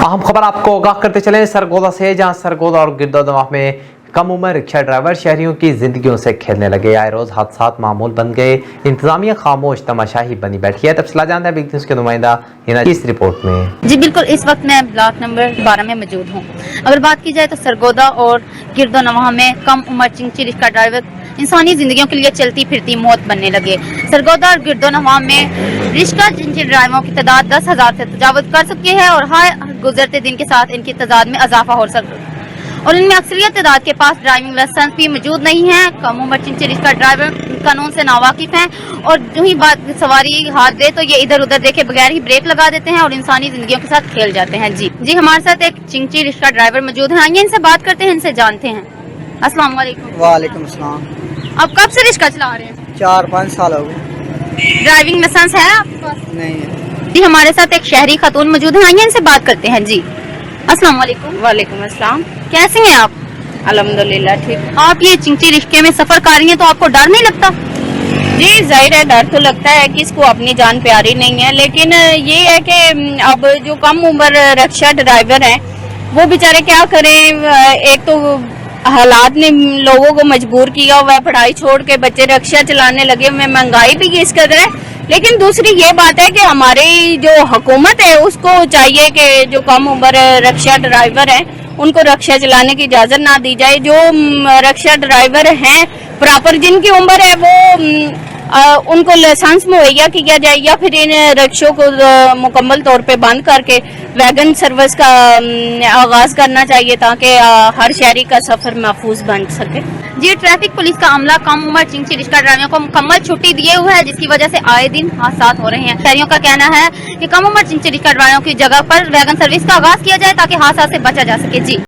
अहम खबर आपको आगाह करते चले सरगोदा से, जहां सरगोदा और गिरदोदमा में कम उम्र रिक्शा ड्राइवर शहरियों की जिंदगियों से खेलने लगे। आए रोज हादसात मामूल बन गए, इंतजामिया खामोश तमाशाही बनी बैठी है। तफसीला जानते हैं बिग न्यूज़ के नुमाइंदा हिना की इस रिपोर्ट में। जी बिल्कुल, इस वक्त मैं ब्लॉक नंबर 12 में मौजूद हूँ। अगर बात की जाए तो सरगोदा और गिरदोनवा में कम उम्र चिंची रिक्शा ड्राइवर इंसानी जिंदगियों के लिए चलती फिरती मौत बनने लगे। सरगोदा और गिरदोनवा में रिक्शा चिंची ड्राइवरों की तादाद 10,000 से तजावुज़ कर चुकी है और हर गुजरते दिन के साथ इनकी तादाद में इजाफा हो सकता है और इनमें अक्सरियत तादाद के पास ड्राइविंग लाइसेंस भी मौजूद नहीं है। कम उम्र चिंची रिक्शा ड्राइवर कानून से नावाकिफ हैं और जो ही बात सवारी हाथ दे तो ये इधर उधर देखे बगैर ही ब्रेक लगा देते हैं और इंसानी जिंदगियों के साथ खेल जाते हैं। जी हमारे साथ एक चिंची रिक्शा ड्राइवर मौजूद हैं, आइए इनसे बात करते हैं, इनसे जानते हैं। अस्सलाम वालेकुम। वालेकुम अस्सलाम। आप कब से रिक्शा चला रहे हैं? 4-5 साल हो गए। ड्राइविंग लाइसेंस है आपके पास? नहीं है। जी हमारे साथ एक शहरी खातून मौजूद है, आइए इनसे बात करते हैं। जी अस्सलाम वालेकुम। वालेकुम अस्सलाम। कैसे हैं आप? अल्हम्दुलिल्लाह ठीक। आप ये चिंची रिक्शे में सफर कर रही हैं तो आपको डर नहीं लगता? जी जाहिर है डर तो लगता है कि इसको अपनी जान प्यारी नहीं है, लेकिन ये है कि अब जो कम उम्र रिक्शा ड्राइवर हैं वो बेचारे क्या करें। एक तो हालात ने लोगों को मजबूर किया हुआ है, पढ़ाई छोड़ के बच्चे रिक्शा चलाने लगे हुए, महंगाई भी इस कदर है। लेकिन दूसरी ये बात है कि हमारी जो हुकूमत है उसको चाहिए कि जो कम उम्र रिक्शा ड्राइवर हैं उनको रिक्शा चलाने की इजाजत ना दी जाए। जो रिक्शा ड्राइवर हैं प्रॉपर जिनकी उम्र है वो उनको लाइसेंस मुहैया किया जाए या फिर इन रिक्शों को मुकम्मल तौर पे बंद करके वैगन सर्विस का आगाज करना चाहिए ताकि हर शहरी का सफर महफूज बन सके। जी ट्रैफिक पुलिस का अमला कम उम्र चिंची रिक्शा ड्राइवरों को मुकम्मल छुट्टी दिए हुए है, जिसकी वजह से आए दिन हादसात हो रहे हैं। शहरियों का कहना है कि कम उम्र चिंची रिक्शा ड्राइवरों की जगह पर वैगन सर्विस का आगाज किया जाए ताकि हादसा से बचा जा सके। जी